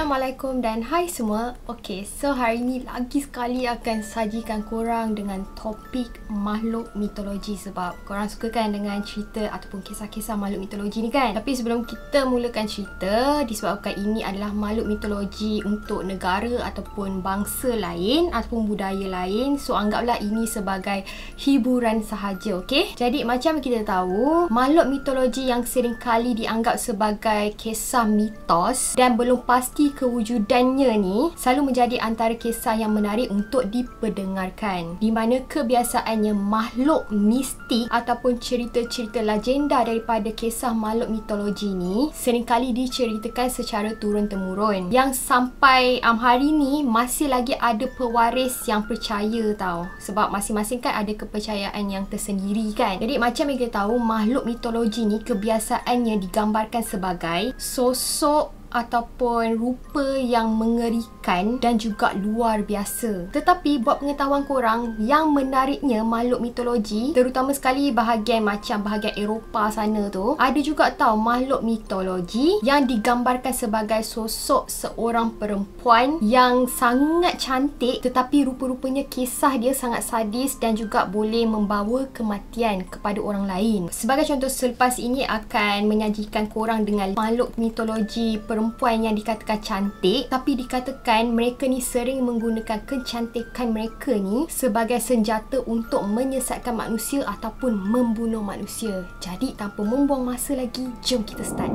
Assalamualaikum dan hai semua. Okay, so hari ni lagi sekali akan sajikan korang dengan topik makhluk mitologi. Sebab korang suka kan dengan cerita ataupun kisah-kisah makhluk mitologi ni kan. Tapi sebelum kita mulakan cerita, disebabkan ini adalah makhluk mitologi untuk negara ataupun bangsa lain ataupun budaya lain, so anggaplah ini sebagai hiburan sahaja, okay? Jadi macam kita tahu, makhluk mitologi yang sering kali dianggap sebagai kisah mitos dan belum pasti kewujudannya ni selalu menjadi antara kisah yang menarik untuk diperdengarkan, di mana kebiasaannya makhluk mistik ataupun cerita-cerita legenda daripada kisah makhluk mitologi ni seringkali diceritakan secara turun-temurun, yang sampai hari ni masih lagi ada pewaris yang percaya tau. Sebab masing-masing kan ada kepercayaan yang tersendiri kan. Jadi macam yang kita tahu, makhluk mitologi ni kebiasaannya digambarkan sebagai sosok ataupun rupa yang mengerikan dan juga luar biasa. Tetapi buat pengetahuan korang, yang menariknya makhluk mitologi, terutama sekali bahagian Eropah sana tu, ada juga tahu makhluk mitologi yang digambarkan sebagai sosok seorang perempuan yang sangat cantik, tetapi rupa-rupanya kisah dia sangat sadis dan juga boleh membawa kematian kepada orang lain. Sebagai contoh, selepas ini akan menyajikan korang dengan makhluk mitologi perempuan yang dikatakan cantik, tapi dikatakan mereka ni sering menggunakan kecantikan mereka ni sebagai senjata untuk menyesatkan manusia ataupun membunuh manusia. Jadi tanpa membuang masa lagi, jom kita start.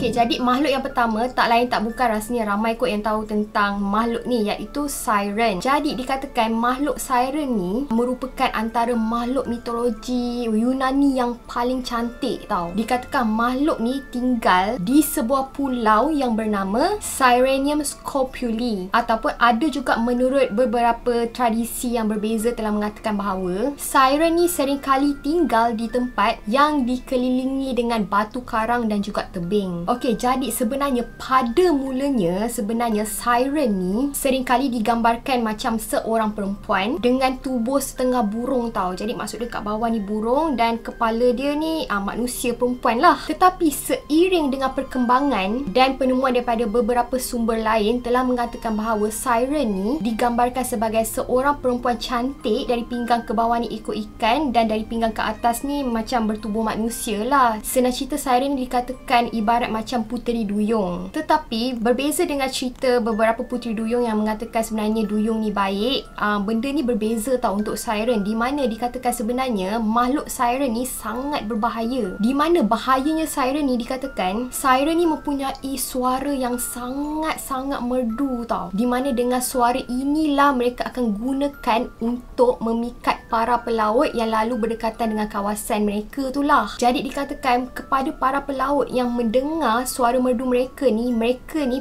Okay, jadi makhluk yang pertama tak lain tak bukan, rasanya ramai kot yang tahu tentang makhluk ni, iaitu siren. Jadi dikatakan makhluk siren ni merupakan antara makhluk mitologi Yunani yang paling cantik tau. Dikatakan makhluk ni tinggal di sebuah pulau yang bernama Sirenium Scopuli, ataupun ada juga menurut beberapa tradisi yang berbeza telah mengatakan bahawa siren ni seringkali tinggal di tempat yang dikelilingi dengan batu karang dan juga tebing. Okey, jadi sebenarnya pada mulanya siren ni seringkali digambarkan macam seorang perempuan dengan tubuh setengah burung tau. Jadi maksud dia kat bawah ni burung dan kepala dia ni manusia perempuan lah. Tetapi seiring dengan perkembangan dan penemuan daripada beberapa sumber lain telah mengatakan bahawa siren ni digambarkan sebagai seorang perempuan cantik, dari pinggang ke bawah ni ikut ikan dan dari pinggang ke atas ni macam bertubuh manusia lah. Senang cerita, siren ni dikatakan ibarat macam puteri duyung. Tetapi berbeza dengan cerita beberapa puteri duyung yang mengatakan sebenarnya duyung ni baik, benda ni berbeza tau untuk siren, di mana dikatakan sebenarnya makhluk siren ni sangat berbahaya. Di mana bahayanya siren ni, dikatakan siren ni mempunyai suara yang sangat-sangat merdu tau. Di mana dengan suara inilah mereka akan gunakan untuk memikat para pelaut yang lalu berdekatan dengan kawasan mereka tu lah. Jadi dikatakan kepada para pelaut yang mendengar suara merdu mereka ni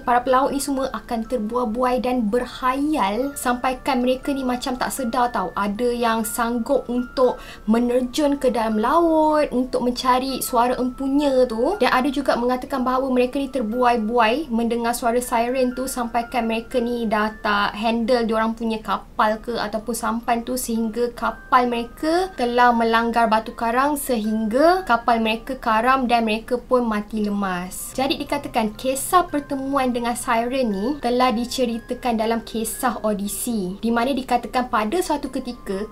para pelaut ni semua akan terbuai-buai dan berhayal, sampaikan mereka ni macam tak sedar tau. Ada yang sanggup untuk menerjun ke dalam laut untuk mencari suara empunya tu, dan ada juga mengatakan bahawa mereka ni terbuai-buai mendengar suara siren tu, sampaikan mereka ni dah tak handle diorang punya kapal ke ataupun sampan tu, sehingga kapal mereka telah melanggar batu karang sehingga kapal mereka karam dan mereka pun mati lemas. Jadi dikatakan kisah pertemuan dengan siren ni telah diceritakan dalam kisah Odyssey, di mana dikatakan pada suatu ketika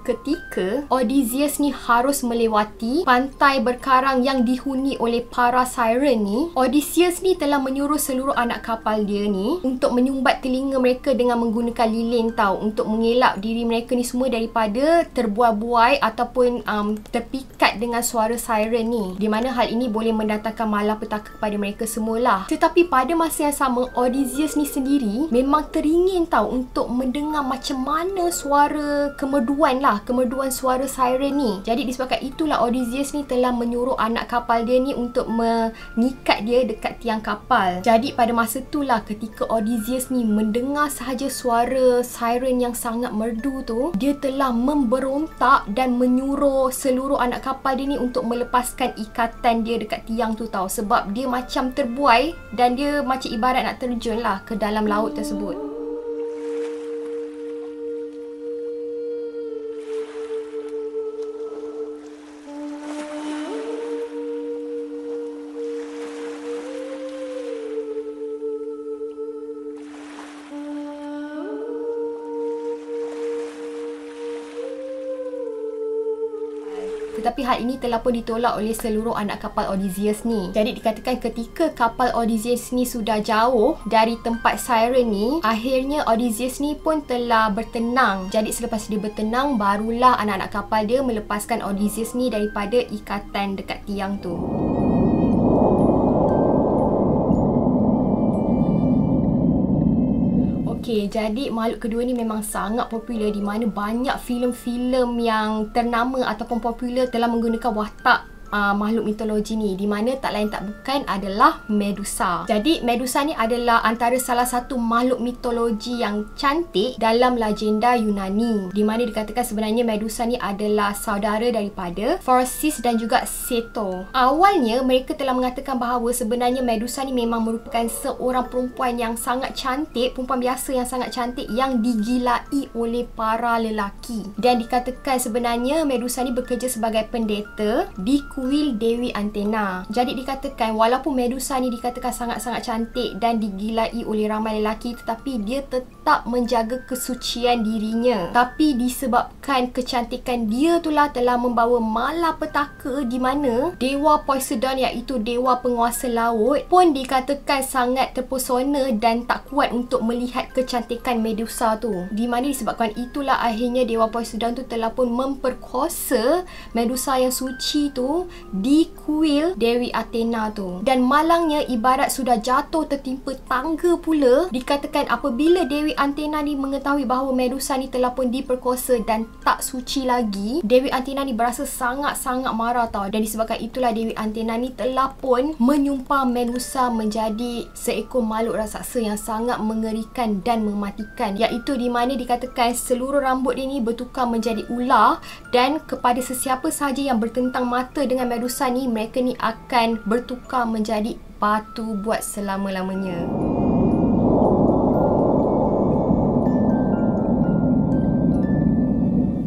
Odysseus ni harus melewati pantai berkarang yang dihuni oleh para siren ni, Odysseus ni telah menyuruh seluruh anak kapal dia ni untuk menyumbat telinga mereka dengan menggunakan lilin tau, untuk mengelak diri mereka ni semua daripada terbuai-buai ataupun terpikat dengan suara siren ni, di mana hal ini boleh mendatangkan malapetaka kepada mereka semualah. Tetapi pada masa yang sama, Odysseus ni sendiri memang teringin tahu untuk mendengar macam mana suara kemerduan suara siren ni. Jadi disebabkan itulah Odysseus ni telah menyuruh anak kapal dia ni untuk mengikat dia dekat tiang kapal. Jadi pada masa itulah ketika Odysseus ni mendengar sahaja suara siren yang sangat merdu tu, dia telah memberontak dan menyuruh seluruh anak kapal dia ni untuk melepaskan ikatan dia dekat tiang tu tau. Sebab dia macam terbuai dan dia macam ibarat nak terjun lah ke dalam laut tersebut. Tetapi hal ini telah pun ditolak oleh seluruh anak kapal Odysseus ni. Jadi dikatakan ketika kapal Odysseus ni sudah jauh dari tempat siren ni, akhirnya Odysseus ni pun telah bertenang. Jadi selepas dia bertenang, barulah anak-anak kapal dia melepaskan Odysseus ni daripada ikatan dekat tiang tu. Okey, jadi makhluk kedua ni memang sangat popular, di mana banyak filem-filem yang ternama ataupun popular telah menggunakan watak makhluk mitologi ni, di mana tak lain tak bukan adalah Medusa. Jadi Medusa ni adalah antara salah satu makhluk mitologi yang cantik dalam legenda Yunani, di mana dikatakan sebenarnya Medusa ni adalah saudara daripada Phorcys dan juga Ceto. Awalnya mereka telah mengatakan bahawa sebenarnya Medusa ni memang merupakan seorang perempuan yang sangat cantik, perempuan biasa yang sangat cantik yang digilai oleh para lelaki. Dan dikatakan sebenarnya Medusa ni bekerja sebagai pendeta di kuil Dewi Athena. Jadi dikatakan walaupun Medusa ni dikatakan sangat-sangat cantik dan digilai oleh ramai lelaki, tetapi dia tetap menjaga kesucian dirinya. Tapi disebabkan kecantikan dia itulah telah membawa malapetaka, di mana dewa Poseidon iaitu dewa penguasa laut pun dikatakan sangat terpesona dan tak kuat untuk melihat kecantikan Medusa tu. Di mana disebabkan itulah akhirnya dewa Poseidon tu telah pun memperkosa Medusa yang suci tu di kuil Dewi Athena tu. Dan malangnya ibarat sudah jatuh tertimpa tangga pula, dikatakan apabila Dewi Athena ni mengetahui bahawa Medusa ni telah pun diperkosa dan tak suci lagi, Dewi Athena ni berasa sangat-sangat marah tau. Dan disebabkan itulah Dewi Athena ni telah pun menyumpah Medusa menjadi seekor makhluk raksasa yang sangat mengerikan dan mematikan, iaitu di mana dikatakan seluruh rambut dia ni bertukar menjadi ular, dan kepada sesiapa sahaja yang bertentang mata dengan Medusa ni, mereka ni akan bertukar menjadi batu buat selama-lamanya.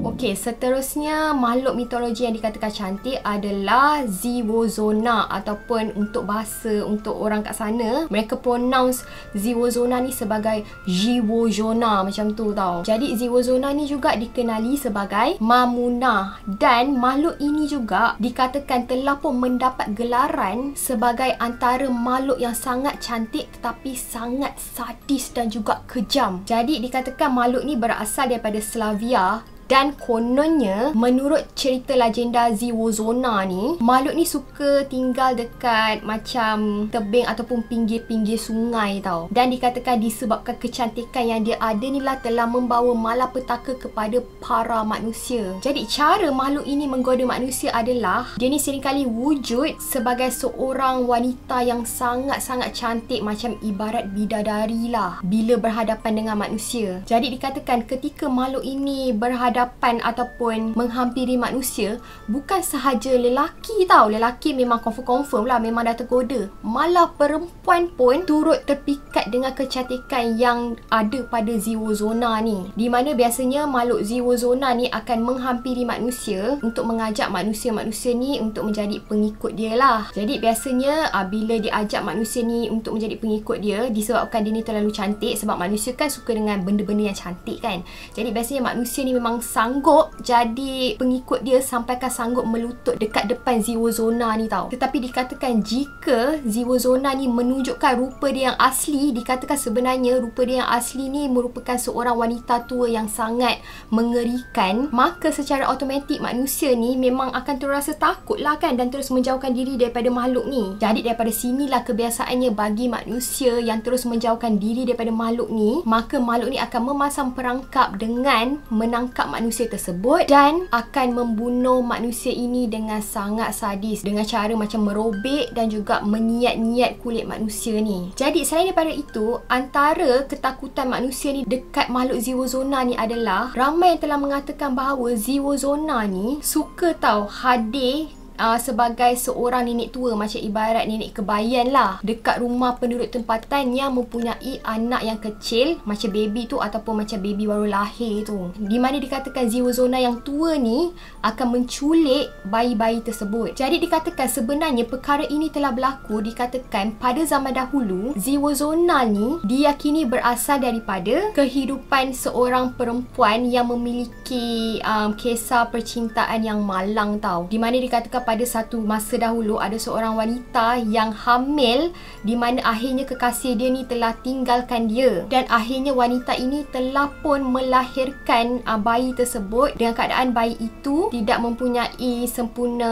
Okey, seterusnya makhluk mitologi yang dikatakan cantik adalah Ziwozona, ataupun untuk bahasa untuk orang kat sana, mereka pronounce Ziwozona ni sebagai Ziwozona macam tu tau. Jadi Ziwozona ni juga dikenali sebagai Mamuna, dan makhluk ini juga dikatakan telah pun mendapat gelaran sebagai antara makhluk yang sangat cantik tetapi sangat sadis dan juga kejam. Jadi dikatakan makhluk ni berasal daripada Slavia. Dan kononnya, menurut cerita legenda Ziwozona ni, makhluk ni suka tinggal dekat macam tebing ataupun pinggir-pinggir sungai tau. Dan dikatakan disebabkan kecantikan yang dia ada ni lah telah membawa malapetaka kepada para manusia. Jadi cara makhluk ini menggoda manusia adalah dia ni seringkali wujud sebagai seorang wanita yang sangat-sangat cantik, macam ibarat bidadari lah bila berhadapan dengan manusia. Jadi dikatakan ketika makhluk ini berhadapan ataupun menghampiri manusia, bukan sahaja lelaki tau, lelaki memang confirm lah, memang dah tergoda, malah perempuan pun turut terpikat dengan kecantikan yang ada pada Ziwozona ni. Di mana biasanya makhluk Ziwozona ni akan menghampiri manusia untuk mengajak manusia-manusia ni untuk menjadi pengikut dia lah. Jadi biasanya bila dia ajak manusia ni untuk menjadi pengikut dia, disebabkan dia ni terlalu cantik, sebab manusia kan suka dengan benda-benda yang cantik kan. Jadi biasanya manusia ni memang sanggup jadi pengikut dia sampaikan sanggup melutut dekat depan Ziwozona ni tau. Tetapi dikatakan jika Ziwozona ni menunjukkan rupa dia yang asli, dikatakan sebenarnya rupa dia yang asli ni merupakan seorang wanita tua yang sangat mengerikan, maka secara automatik manusia ni memang akan terasa takut lah kan, dan terus menjauhkan diri daripada makhluk ni. Jadi daripada sinilah kebiasaannya bagi manusia yang terus menjauhkan diri daripada makhluk ni, maka makhluk ni akan memasang perangkap dengan menangkap manusia tersebut dan akan membunuh manusia ini dengan sangat sadis, dengan cara macam merobek dan juga menyiat-nyiat kulit manusia ni. Jadi selain daripada itu, antara ketakutan manusia ni dekat makhluk Ziwozona ni adalah ramai yang telah mengatakan bahawa Ziwozona ni suka tau hadir sebagai seorang nenek tua, macam ibarat nenek kebayan lah, dekat rumah penduduk tempatan yang mempunyai anak yang kecil macam baby tu ataupun macam baby baru lahir tu, di mana dikatakan Ziwozona yang tua ni akan menculik bayi-bayi tersebut. Jadi dikatakan sebenarnya perkara ini telah berlaku, dikatakan pada zaman dahulu Ziwozona ni diyakini berasal daripada kehidupan seorang perempuan yang memiliki kisah percintaan yang malang tau, di mana dikatakan pada satu masa dahulu ada seorang wanita yang hamil, di mana akhirnya kekasih dia ni telah tinggalkan dia, dan akhirnya wanita ini telah pun melahirkan bayi tersebut dengan keadaan bayi itu tidak mempunyai sempurna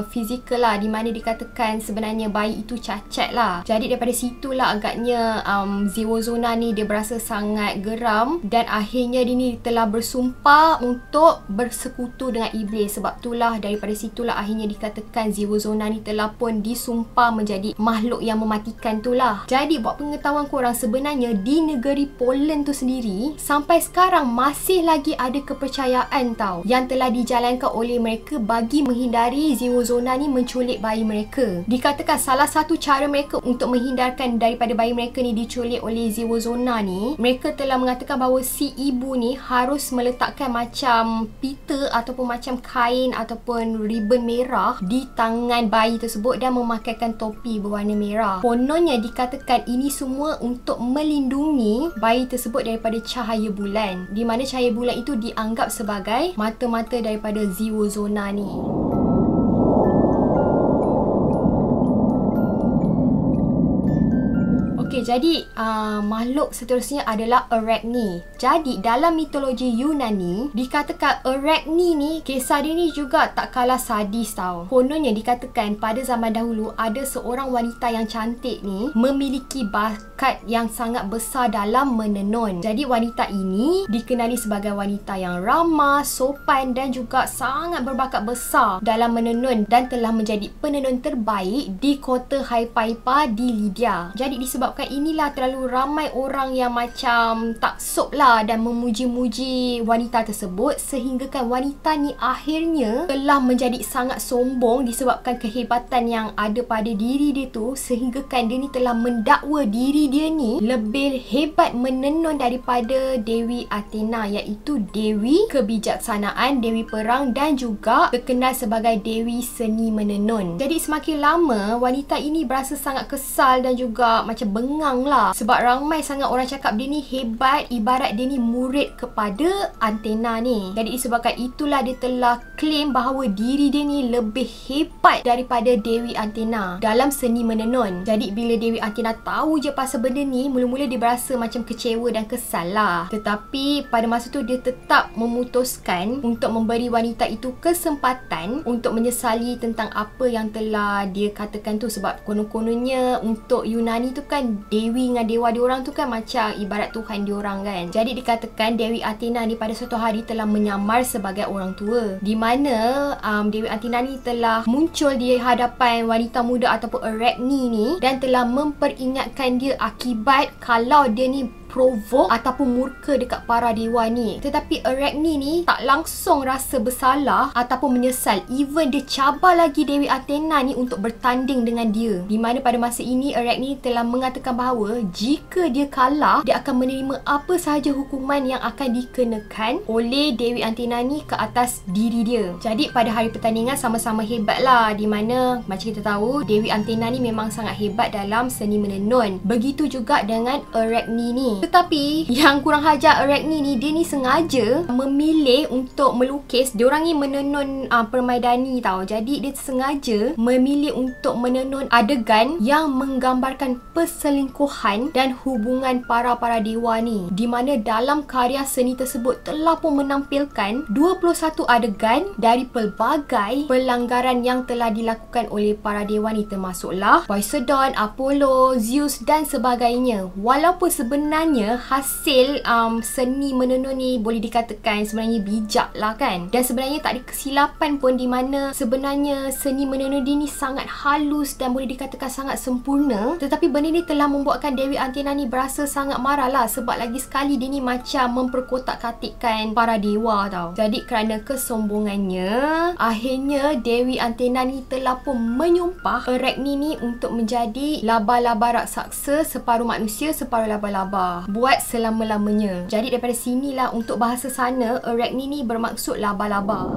fizikal lah, di mana dikatakan sebenarnya bayi itu cacat lah. Jadi daripada situlah agaknya Ziwozona ni dia berasa sangat geram, dan akhirnya dia ni telah bersumpah untuk bersekutu dengan iblis. Sebab itulah daripada situlah akhirnya dikatakan Ziwozona ni telah pun disumpah menjadi makhluk yang mematikan tu lah. Jadi buat pengetahuan korang, sebenarnya di negeri Poland tu sendiri sampai sekarang masih lagi ada kepercayaan tau yang telah dijalankan oleh mereka bagi menghindari Ziwozona ni menculik bayi mereka. Dikatakan salah satu cara mereka untuk menghindarkan daripada bayi mereka ni diculik oleh Ziwozona ni, mereka telah mengatakan bahawa si ibu ni harus meletakkan macam pita ataupun macam kain ataupun ribbon merah di tangan bayi tersebut dan memakaikan topi berwarna merah. Kononnya dikatakan ini semua untuk melindungi bayi tersebut daripada cahaya bulan, di mana cahaya bulan itu dianggap sebagai mata-mata daripada Ziwozona ni. Okey, jadi makhluk seterusnya adalah Arachne. Jadi dalam mitologi Yunani dikatakan Arachne ni kisah dia ni juga tak kalah sadis tau. Kononnya dikatakan pada zaman dahulu ada seorang wanita yang cantik ni memiliki bakat yang sangat besar dalam menenun. Jadi wanita ini dikenali sebagai wanita yang ramah, sopan dan juga sangat berbakat besar dalam menenun, dan telah menjadi penenun terbaik di kota Haipaipa di Lydia. Jadi disebabkan inilah terlalu ramai orang yang macam taksub lah dan memuji-muji wanita tersebut, sehinggakan wanita ni akhirnya telah menjadi sangat sombong disebabkan kehebatan yang ada pada diri dia tu, sehinggakan dia ni telah mendakwa diri dia ni lebih hebat menenun daripada Dewi Athena, iaitu Dewi kebijaksanaan, Dewi perang dan juga terkenal sebagai Dewi seni menenun. Jadi semakin lama wanita ini berasa sangat kesal dan juga macam bengang lah, sebab ramai sangat orang cakap dia ni hebat, ibarat dia ni murid kepada Athena ni. Jadi disebabkan itulah dia telah claim bahawa diri dia ni lebih hebat daripada Dewi Athena dalam seni menenun. Jadi bila Dewi Athena tahu je pasal benda ni, mula-mula dia berasa macam kecewa dan kesal lah. Tetapi pada masa tu dia tetap memutuskan untuk memberi wanita itu kesempatan untuk menyesali tentang apa yang telah dia katakan tu. Sebab konon-kononnya untuk Yunani tu kan Dewi dengan dewa diorang tu kan macam ibarat Tuhan diorang kan. Jadi dikatakan Dewi Athena ni pada suatu hari telah menyamar sebagai orang tua, di mana Dewi Athena ni telah muncul di hadapan wanita muda ataupun Arachne ni dan telah memperingatkan dia akibat kalau dia ni provoke ataupun murka dekat para dewa ni. Tetapi Arachne ni tak langsung rasa bersalah ataupun menyesal. Even dia cabar lagi Dewi Athena ni untuk bertanding dengan dia, di mana pada masa ini Arachne telah mengatakan bahawa jika dia kalah, dia akan menerima apa sahaja hukuman yang akan dikenakan oleh Dewi Athena ni ke atas diri dia. Jadi pada hari pertandingan sama-sama hebat lah, di mana macam kita tahu Dewi Athena ni memang sangat hebat dalam seni menenun. Begitu juga dengan Arachne ni. Tetapi yang kurang hajar Arachne ni, dia ni sengaja memilih untuk melukis. Diorang ni menenun permaidani tau. Jadi dia sengaja memilih untuk menenun adegan yang menggambarkan perselingkuhan dan hubungan para dewa ni, di mana dalam karya seni tersebut telah pun menampilkan 21 adegan dari pelbagai pelanggaran yang telah dilakukan oleh para dewa ni, termasuklah Poseidon, Apollo, Zeus dan sebagainya. Walaupun sebenarnya kononnya hasil seni menenun ni boleh dikatakan sebenarnya bijak lah kan. Dan sebenarnya tak ada kesilapan pun di mana sebenarnya seni menenun dia ni sangat halus dan boleh dikatakan sangat sempurna. Tetapi benda ni telah membuatkan Dewi Antina ni berasa sangat marah lah, sebab lagi sekali dia ni macam memperkotak-katikkan para dewa tau. Jadi kerana kesombongannya, akhirnya Dewi Antina ni telah pun menyumpah Arachne ni untuk menjadi laba-laba raksasa, separuh manusia, separuh laba-laba, buat selama-lamanya. Jadi daripada sinilah untuk bahasa sana Arachne ni bermaksud laba-laba.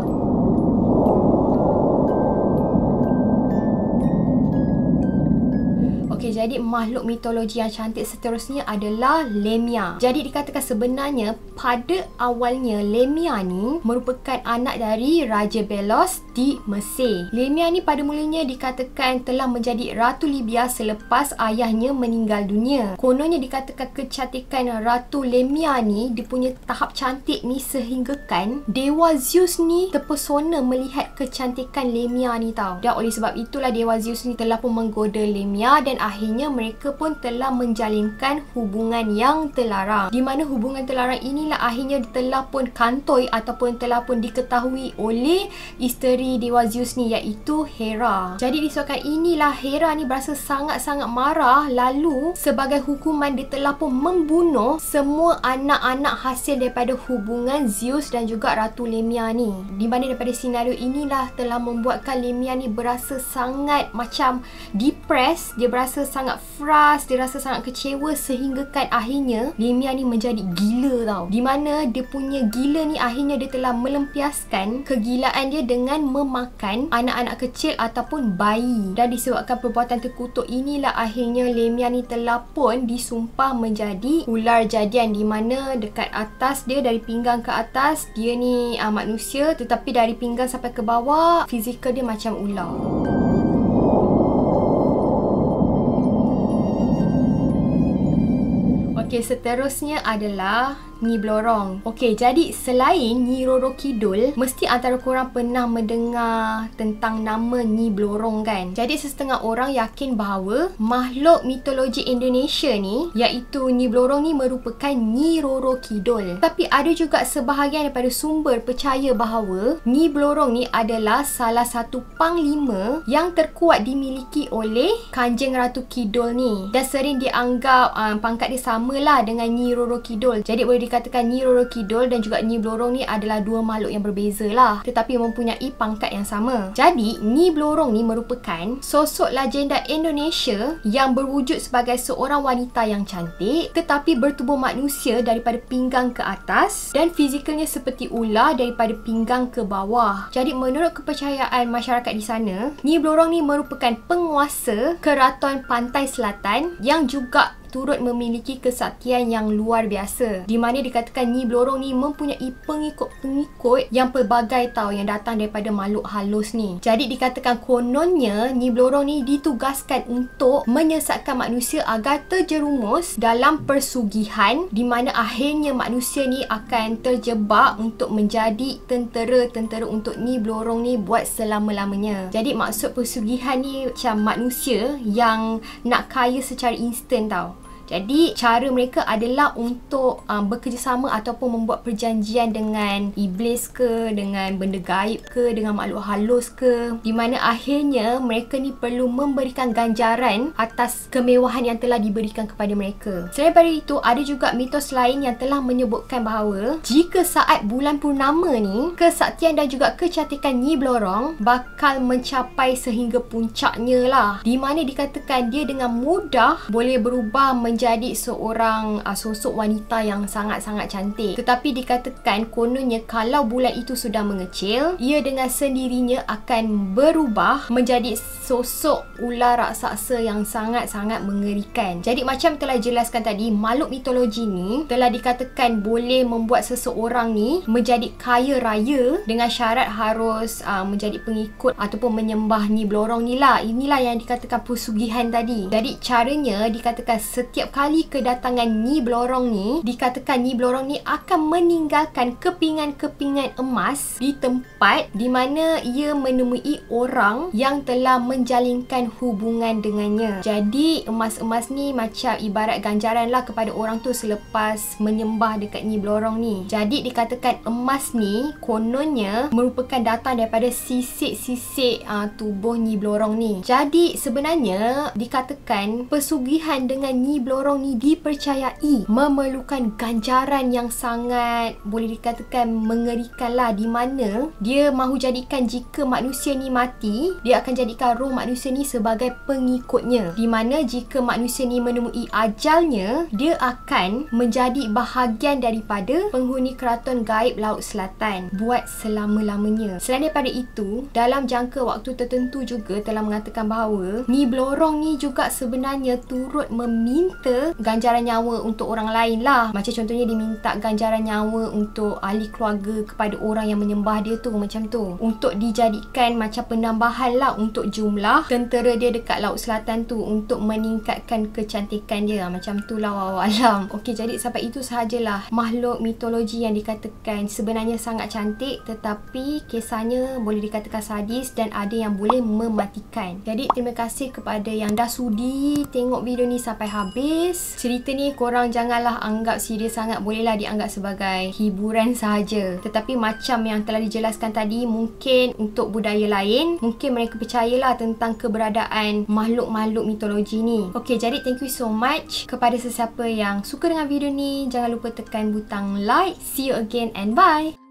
Okey, jadi makhluk mitologi yang cantik seterusnya adalah Lemia. Jadi dikatakan sebenarnya pada awalnya Lemia ni merupakan anak dari Raja Belos di Mesir. Lemia ni pada mulanya dikatakan telah menjadi Ratu Libya selepas ayahnya meninggal dunia. Kononnya dikatakan kecantikan Ratu Lemia ni dia punya tahap cantik ni sehinggakan Dewa Zeus ni terpesona melihat kecantikan Lemia ni tau. Dan oleh sebab itulah Dewa Zeus ni telah pun menggoda Lemia dan akhirnya mereka pun telah menjalinkan hubungan yang terlarang. Di mana hubungan terlarang inilah akhirnya telah pun kantoi ataupun telah pun diketahui oleh isteri Dewa Zeus ni, iaitu Hera. Jadi disebabkan inilah Hera ni berasa sangat-sangat marah, lalu sebagai hukuman dia telah pun membunuh semua anak-anak hasil daripada hubungan Zeus dan juga Ratu Lemia ni. Di mana daripada senario inilah telah membuatkan Lemia ni berasa sangat macam depressed, dia berasa sangat frust, dia rasa sangat kecewa sehinggakan akhirnya Lemia ni menjadi gila tau. Di mana dia punya gila ni akhirnya dia telah melampiaskan kegilaan dia dengan memakan anak-anak kecil ataupun bayi. Dan disebabkan perbuatan terkutuk inilah akhirnya Lemia ni telah pun disumpah menjadi ular jadian, di mana dekat atas dia, dari pinggang ke atas dia ni manusia, tetapi dari pinggang sampai ke bawah fizikal dia macam ular. Okey, seterusnya adalah Nyi Blorong. Okey, jadi selain Nyi Roro Kidul, mesti antara korang pernah mendengar tentang nama Nyi Blorong kan? Jadi sesetengah orang yakin bahawa makhluk mitologi Indonesia ni, iaitu Nyi Blorong ni merupakan Nyi Roro Kidul. Tapi ada juga sebahagian daripada sumber percaya bahawa Nyi Blorong ni adalah salah satu panglima yang terkuat dimiliki oleh Kanjeng Ratu Kidul ni, dan sering dianggap pangkat dia samalah dengan Nyi Roro Kidul. Jadi boleh dikatakan Nyi Roro Kidul dan juga Nyi Blorong ni adalah dua makhluk yang berbeza lah, tetapi mempunyai pangkat yang sama. Jadi Nyi Blorong ni merupakan sosok legenda Indonesia yang berwujud sebagai seorang wanita yang cantik tetapi bertubuh manusia daripada pinggang ke atas, dan fizikalnya seperti ular daripada pinggang ke bawah. Jadi menurut kepercayaan masyarakat di sana, Nyi Blorong ni merupakan penguasa Keraton Pantai Selatan yang juga turut memiliki kesaktian yang luar biasa, di mana dikatakan Nyi Blorong ni mempunyai pengikut-pengikut yang pelbagai tau, yang datang daripada makhluk halus ni. Jadi dikatakan kononnya Nyi Blorong ni ditugaskan untuk menyesatkan manusia agar terjerumus dalam persugihan, di mana akhirnya manusia ni akan terjebak untuk menjadi tentera-tentera untuk Nyi Blorong ni buat selama-lamanya. Jadi maksud persugihan ni macam manusia yang nak kaya secara instan tau. Jadi cara mereka adalah untuk bekerjasama ataupun membuat perjanjian dengan iblis ke, dengan benda gaib ke, dengan makhluk halus ke, di mana akhirnya mereka ni perlu memberikan ganjaran atas kemewahan yang telah diberikan kepada mereka. Selain daripada itu, ada juga mitos lain yang telah menyebutkan bahawa jika saat bulan purnama ni, kesaktian dan juga kecantikan Nyi Blorong bakal mencapai sehingga puncaknya lah, di mana dikatakan dia dengan mudah boleh berubah menjadi seorang sosok wanita yang sangat-sangat cantik. Tetapi dikatakan kononnya kalau bulan itu sudah mengecil, ia dengan sendirinya akan berubah menjadi sosok ular raksasa yang sangat-sangat mengerikan. Jadi macam telah jelaskan tadi, makhluk mitologi ni telah dikatakan boleh membuat seseorang ni menjadi kaya raya dengan syarat harus menjadi pengikut ataupun menyembah Nyi Blorong ni lah. Inilah yang dikatakan pesugihan tadi. Jadi caranya dikatakan setiap setiap kali kedatangan Nyi Blorong ni, dikatakan Nyi Blorong ni akan meninggalkan kepingan-kepingan emas di tempat di mana ia menemui orang yang telah menjalinkan hubungan dengannya. Jadi emas-emas ni macam ibarat ganjaran lah kepada orang tu selepas menyembah dekat Nyi Blorong ni. Jadi dikatakan emas ni kononnya merupakan datang daripada sisik-sisik tubuh Nyi Blorong ni. Jadi sebenarnya dikatakan pesugihan dengan Nyi Blorong ni dipercayai memerlukan ganjaran yang sangat boleh dikatakan mengerikan lah, di mana dia mahu jadikan jika manusia ni mati, dia akan jadikan roh manusia ni sebagai pengikutnya, di mana jika manusia ni menemui ajalnya, dia akan menjadi bahagian daripada penghuni keraton gaib Laut Selatan buat selama-lamanya. Selain daripada itu, dalam jangka waktu tertentu juga telah mengatakan bahawa Nyi Blorong ni juga sebenarnya turut meminta ganjaran nyawa untuk orang lain lah. Macam contohnya dia minta ganjaran nyawa untuk ahli keluarga kepada orang yang menyembah dia tu, macam tu, untuk dijadikan macam penambahan lah untuk jumlah tentera dia dekat Laut Selatan tu, untuk meningkatkan kecantikan dia, macam tu lah, wallahualam. Okey, jadi sampai itu sahajalah makhluk mitologi yang dikatakan sebenarnya sangat cantik, tetapi kisahnya boleh dikatakan sadis dan ada yang boleh mematikan. Jadi terima kasih kepada yang dah sudi tengok video ni sampai habis. Cerita ni korang janganlah anggap serius sangat, bolehlah dianggap sebagai hiburan sahaja. Tetapi macam yang telah dijelaskan tadi, mungkin untuk budaya lain, mungkin mereka percayalah tentang keberadaan makhluk-makhluk mitologi ni. Okey, jadi thank you so much kepada sesiapa yang suka dengan video ni. Jangan lupa tekan butang like. See you again and bye.